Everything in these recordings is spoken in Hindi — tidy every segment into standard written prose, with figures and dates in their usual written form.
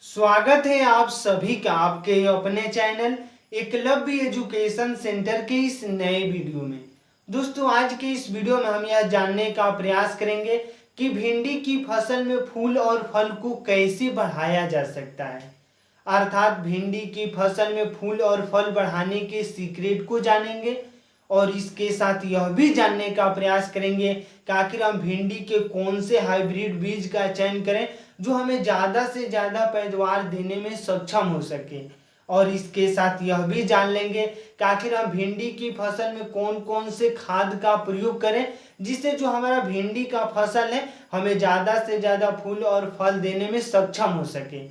स्वागत है आप सभी का आपके अपने चैनल एकलव्य एजुकेशन सेंटर के इस नए वीडियो में। दोस्तों, आज के इस वीडियो में हम यह जानने का प्रयास करेंगे कि भिंडी की फसल में फूल और फल को कैसे बढ़ाया जा सकता है। अर्थात भिंडी की फसल में फूल और फल बढ़ाने के सीक्रेट को जानेंगे और इसके साथ यह भी जानने का प्रयास करेंगे कि आखिर हम भिंडी के कौन से हाइब्रिड बीज का चयन करें जो हमें ज़्यादा से ज़्यादा पैदावार देने में सक्षम हो सके। और इसके साथ यह भी जान लेंगे कि आखिर हम भिंडी की फसल में कौन कौन से खाद का प्रयोग करें जिससे जो हमारा भिंडी का फसल है हमें ज़्यादा से ज़्यादा फूल और फल देने में सक्षम हो सके।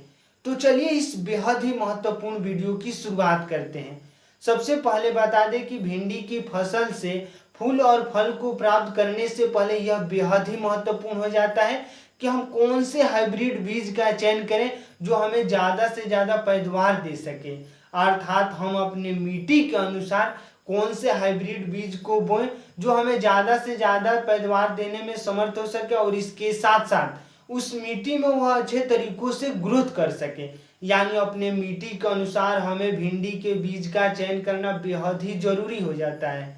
तो चलिए इस बेहद ही महत्वपूर्ण वीडियो की शुरुआत करते हैं। सबसे पहले बता दें कि भिंडी की फसल से फूल और फल को प्राप्त करने से पहले यह बेहद ही महत्वपूर्ण हो जाता है कि हम कौन से हाइब्रिड बीज का चयन करें जो हमें ज़्यादा से ज़्यादा पैदावार दे सके। अर्थात हम अपने मिट्टी के अनुसार कौन से हाइब्रिड बीज को बोएं जो हमें ज़्यादा से ज़्यादा पैदावार देने में समर्थ हो सके और इसके साथ साथ उस मिट्टी में वह अच्छे तरीकों से ग्रोथ कर सके। यानी अपने मिट्टी के अनुसार हमें भिंडी के बीज का चयन करना बेहद ही जरूरी हो जाता है।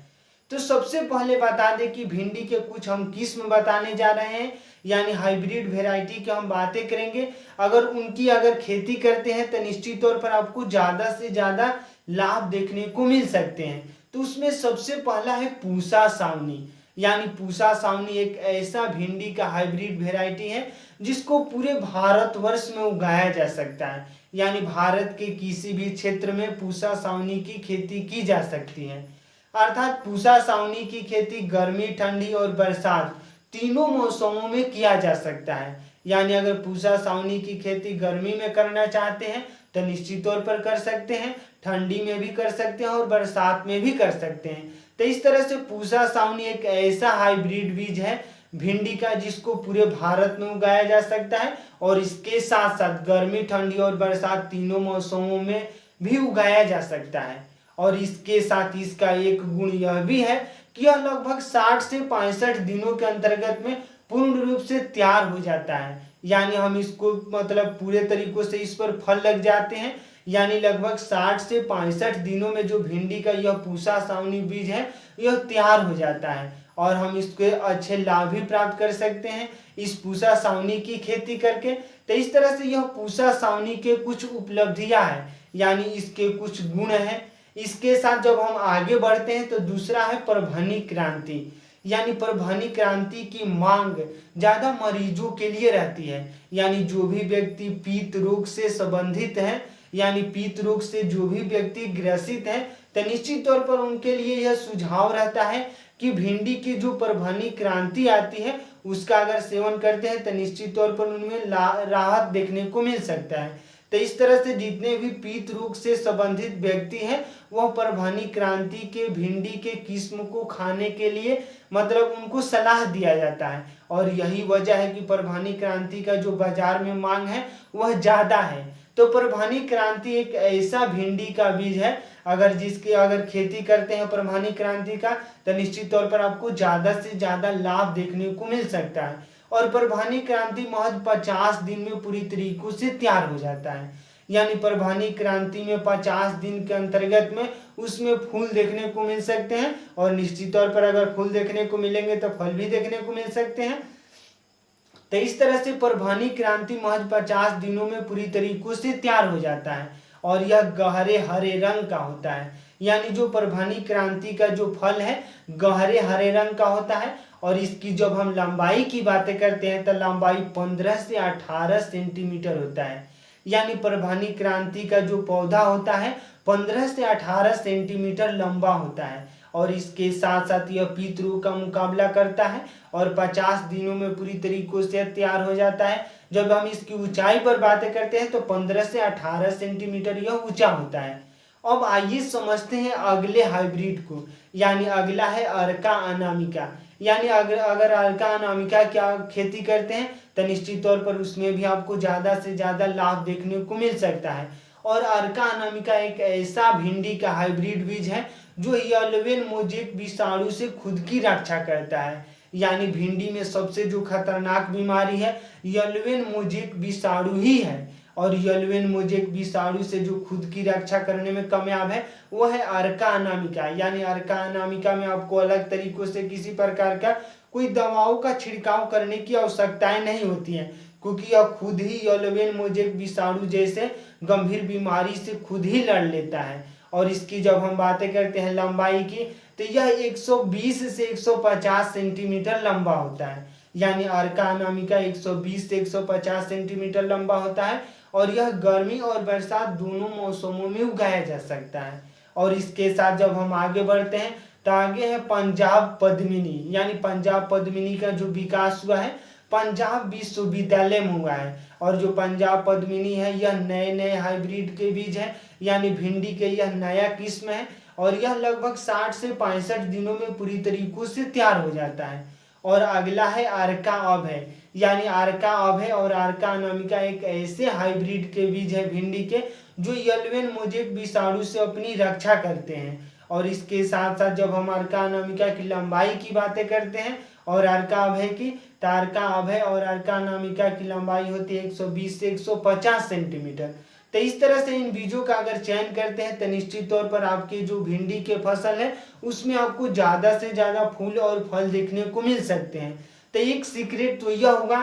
तो सबसे पहले बता दें कि भिंडी के कुछ हम किस्म बताने जा रहे हैं, यानी हाइब्रिड वेराइटी की हम बातें करेंगे। अगर खेती करते हैं तो निश्चित तौर पर आपको ज़्यादा से ज़्यादा लाभ देखने को मिल सकते हैं। तो उसमें सबसे पहला है पूसा सावनी। यानी पूसा सावनी एक ऐसा भिंडी का हाइब्रिड वेराइटी है जिसको पूरे भारतवर्ष में उगाया जा सकता है। यानी भारत के किसी भी क्षेत्र में पूसा सावनी की खेती की जा सकती है। अर्थात पूसा सावनी की खेती गर्मी, ठंडी और बरसात तीनों मौसमों में किया जा सकता है। यानी अगर पूसा सावनी की खेती गर्मी में करना चाहते हैं तो निश्चित तौर पर कर सकते हैं, ठंडी में भी कर सकते हैं और बरसात में भी कर सकते हैं। तो इस तरह से पूसा सावनी एक ऐसा हाइब्रिड बीज है भिंडी का जिसको पूरे भारत में उगाया जा सकता है और इसके साथ साथ गर्मी, ठंडी और बरसात तीनों मौसमों में भी उगाया जा सकता है। और इसके साथ इसका एक गुण यह भी है कि यह लगभग 60 से 65 दिनों के अंतर्गत में पूर्ण रूप से तैयार हो जाता है। यानी हम इसको पूरे तरीकों से इस पर फल लग जाते हैं। यानी लगभग 60 से 65 दिनों में जो भिंडी का यह पूसा सावनी बीज है यह तैयार हो जाता है और हम इसके अच्छे लाभ भी प्राप्त कर सकते हैं इस पूसा सावनी की खेती करके। तो इस तरह से यह पूसा सावनी के कुछ उपलब्धियां हैं, यानी इसके कुछ गुण हैं। इसके साथ जब हम आगे बढ़ते हैं तो दूसरा है परभनी क्रांति। यानी परभनी क्रांति की मांग ज्यादा मरीजों के लिए रहती है। यानी जो भी व्यक्ति पीत रोग से संबंधित है, यानी पीत रोग से जो भी व्यक्ति ग्रसित है तो निश्चित तौर पर उनके लिए यह सुझाव रहता है कि भिंडी की जो परभनी क्रांति आती है उसका अगर सेवन करते हैं तो निश्चित तौर पर उनमें राहत देखने को मिल सकता है। तो इस तरह से जितने भी पीत रोग से संबंधित व्यक्ति हैं वह परभनी क्रांति के भिंडी के किस्म को खाने के लिए उनको सलाह दिया जाता है। और यही वजह है कि परभनी क्रांति का जो बाजार में मांग है वह ज्यादा है। तो परभनी क्रांति एक ऐसा भिंडी का बीज है अगर खेती करते हैं परभनी क्रांति का तो निश्चित तौर पर आपको ज्यादा से ज्यादा लाभ देखने को मिल सकता है। और परभनी क्रांति महज 50 दिन में पूरी तरीकों से तैयार हो जाता है। यानी परभनी क्रांति में 50 दिन के अंतर्गत में उसमें फूल देखने को मिल सकते हैं और निश्चित तौर पर अगर फूल देखने को मिलेंगे तो फल भी देखने को मिल सकते हैं। तो इस तरह से परभनी क्रांति महज 50 दिनों में पूरी तरीकों से तैयार हो जाता है और यह गहरे हरे रंग का होता है। यानी जो परभनी क्रांति का जो फल है गहरे हरे रंग का होता है। और इसकी जब हम लंबाई की बातें करते हैं तो लंबाई 15 से 18 सेंटीमीटर होता है। यानी परभनी क्रांति का जो पौधा होता है 15 से 18 सेंटीमीटर लंबा होता है और इसके साथ साथ यह पीत रोग का मुकाबला करता है और 50 दिनों में पूरी तरीकों से तैयार हो जाता है। जब हम इसकी ऊंचाई पर बातें करते हैं तो 15 से 18 सेंटीमीटर यह ऊंचा होता है। अब आइए समझते हैं अगले हाइब्रिड को। यानी अगला है अर्का अनामिका। यानी अगर अर्का अनामिका क्या खेती करते हैं तो निश्चित तौर पर उसमें भी आपको ज्यादा से ज्यादा लाभ देखने को मिल सकता है। और अर्का अनामिका एक ऐसा भिंडी का हाइब्रिड बीज है जो येलोवेन मोजेक विषाणु से खुद की रक्षा करता है। यानी भिंडी में सबसे जो खतरनाक बीमारी है येलोवेन मोजेक विषाणु ही है और येलोवेन मोज़ेक विषाणु से जो खुद की रक्षा करने में कामयाब है वो है अर्का अनामिका। यानी अर्का अनामिका में आपको अलग तरीकों से किसी प्रकार का कोई दवाओं का छिड़काव करने की आवश्यकताएं नहीं होती हैं, क्योंकि यह खुद ही येलोवेन मोज़ेक विषाणु जैसे गंभीर बीमारी से खुद ही लड़ लेता है। और इसकी जब हम बातें करते हैं लंबाई की, तो यह 120 से 150 सेंटीमीटर लंबा होता है। यानी अर्का अनामिका 120 से 150 सेंटीमीटर लंबा होता है और यह गर्मी और बरसात दोनों मौसमों में उगाया जा सकता है। और इसके साथ जब हम आगे बढ़ते हैं तो आगे है पंजाब पद्मिनी। यानी पंजाब पद्मिनी का जो विकास हुआ है पंजाब विश्वविद्यालय में हुआ है। और जो पंजाब पद्मिनी है यह नए नए हाइब्रिड के बीज है, यानी भिंडी के यह नया किस्म है और यह लगभग 60 से 65 दिनों में पूरी तरीकों से तैयार हो जाता है। और अगला है अर्का अभय। यानी अर्का अभय और अर्का अनामिका एक ऐसे हाइब्रिड के बीज है भिंडी के जो येलोवेन मोज़ेक विषाणु से अपनी रक्षा करते हैं। और इसके साथ साथ जब हम अर्का अनामिका की लंबाई की बातें करते हैं और अर्का अभय की, तो अर्का अभय और अर्का अनामिका की लंबाई होती है 120 से 150 सेंटीमीटर। तो इस तरह से इन बीजों का अगर चयन करते हैं तो निश्चित तौर पर आपकी जो भिंडी के फसल है उसमें आपको ज़्यादा से ज़्यादा फूल और फल देखने को मिल सकते हैं। तो एक सीक्रेट तो यह होगा,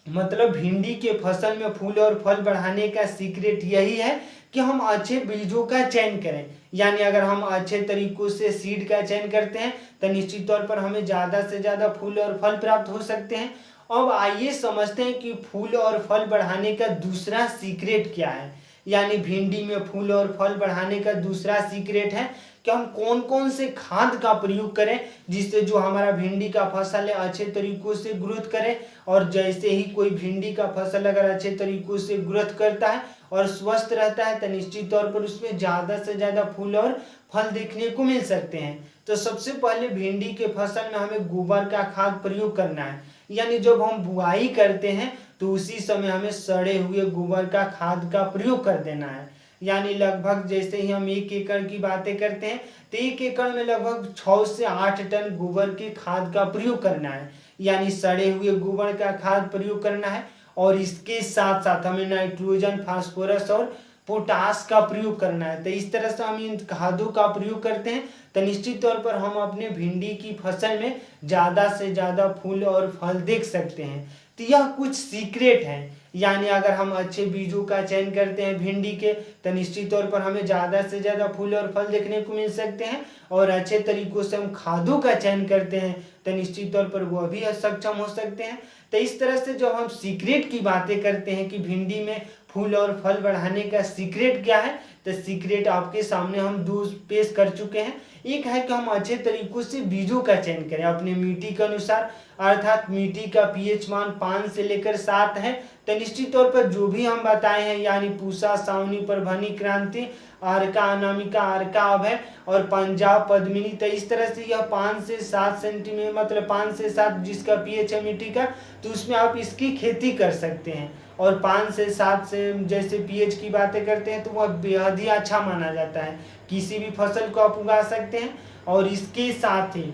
मतलब भिंडी के फसल में फूल और फल बढ़ाने का सीक्रेट यही है कि हम अच्छे बीजों का चयन करें। यानी अगर हम अच्छे तरीकों से सीड का चयन करते हैं तो निश्चित तौर पर हमें ज़्यादा से ज़्यादा फूल और फल प्राप्त हो सकते हैं। अब आइए समझते हैं कि फूल और फल बढ़ाने का दूसरा सीक्रेट क्या है। यानी भिंडी में फूल और फल बढ़ाने का दूसरा सीक्रेट है कि हम कौन कौन से खाद का प्रयोग करें जिससे जो हमारा भिंडी का फसल है अच्छे तरीकों से ग्रोथ करे। और जैसे ही कोई भिंडी का फसल अगर अच्छे तरीकों से ग्रोथ करता है और स्वस्थ रहता है तो निश्चित तौर पर उसमें ज़्यादा से ज़्यादा फूल और फल देखने को मिल सकते हैं। तो सबसे पहले भिंडी के फसल में हमें गोबर का खाद प्रयोग करना है। यानी जब हम बुआई करते हैं तो उसी समय हमें सड़े हुए गोबर का खाद का प्रयोग कर देना है। यानी लगभग जैसे ही हम 1 एकड़ की बातें करते हैं तो 1 एकड़ में लगभग 6 से 8 टन गोबर के खाद का प्रयोग करना है। यानी सड़े हुए गोबर का खाद प्रयोग करना है। और इसके साथ साथ हमें नाइट्रोजन, फास्फोरस और पोटास का प्रयोग करना है। तो इस तरह से हम इन खादों का प्रयोग करते हैं तो निश्चित तौर पर हम अपने भिंडी की फसल में ज़्यादा से ज़्यादा फूल और फल देख सकते हैं। तो यह कुछ सीक्रेट है। यानी अगर हम अच्छे बीजों का चयन करते हैं भिंडी के तो निश्चित तौर पर हमें ज़्यादा से ज़्यादा फूल और फल देखने को मिल सकते हैं। और अच्छे तरीकों से हम खादों का चयन करते हैं तो निश्चित तौर पर वह भी सक्षम हो सकते हैं। तो इस तरह से जब हम सीक्रेट की बातें करते हैं कि भिंडी में फूल और फल बढ़ाने का सीक्रेट क्या है, तो सीक्रेट आपके सामने हम 2 पेश कर चुके हैं। एक है कि हम अच्छे तरीकों से बीजों का चयन करें अपने मिट्टी के अनुसार, अर्थात मिट्टी का पीएच मान 5 से लेकर 7 है। तो निश्चित तौर पर जो भी हम बताए हैं यानी पूसा, सावनी, परभनी क्रांति, अर्का अनामिका, अर्का अभय और पंजाब पद्मिनी, तो इस तरह से यह 5 से 7 सेंटीमीटर मतलब 5 से 7 जिसका पीएच है मिट्टी का, तो उसमें आप इसकी खेती कर सकते हैं। और 5 से 7 से जैसे पीएच की बातें करते हैं तो वह बेहद ही अच्छा माना जाता है, किसी भी फसल को आप उगा सकते हैं। और इसके साथ ही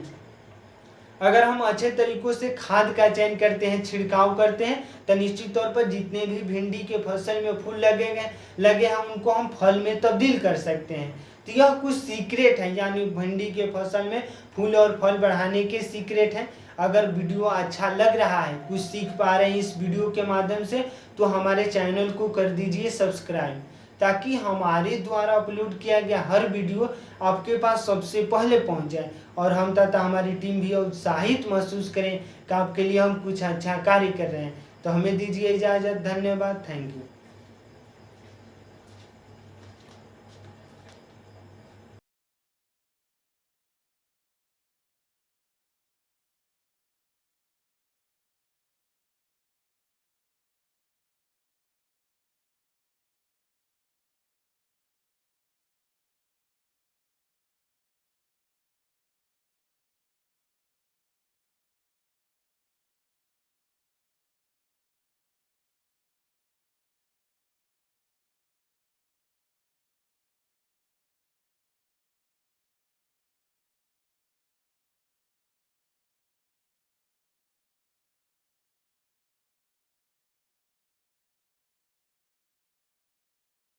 अगर हम अच्छे तरीकों से खाद का चयन करते हैं, छिड़काव करते हैं, तो निश्चित तौर पर जितने भी भिंडी के फसल में फूल लगे हैं उनको हम फल में तब्दील कर सकते हैं। तो यह कुछ सीक्रेट है, यानी भिंडी के फसल में फूल और फल बढ़ाने के सीक्रेट हैं। अगर वीडियो अच्छा लग रहा है, कुछ सीख पा रहे हैं इस वीडियो के माध्यम से, तो हमारे चैनल को कर दीजिए सब्सक्राइब, ताकि हमारे द्वारा अपलोड किया गया हर वीडियो आपके पास सबसे पहले पहुंच जाए और हम तथा हमारी टीम भी उत्साहित महसूस करें कि आपके लिए हम कुछ अच्छा कार्य कर रहे हैं। तो हमें दीजिए इजाज़त। धन्यवाद। Thank you.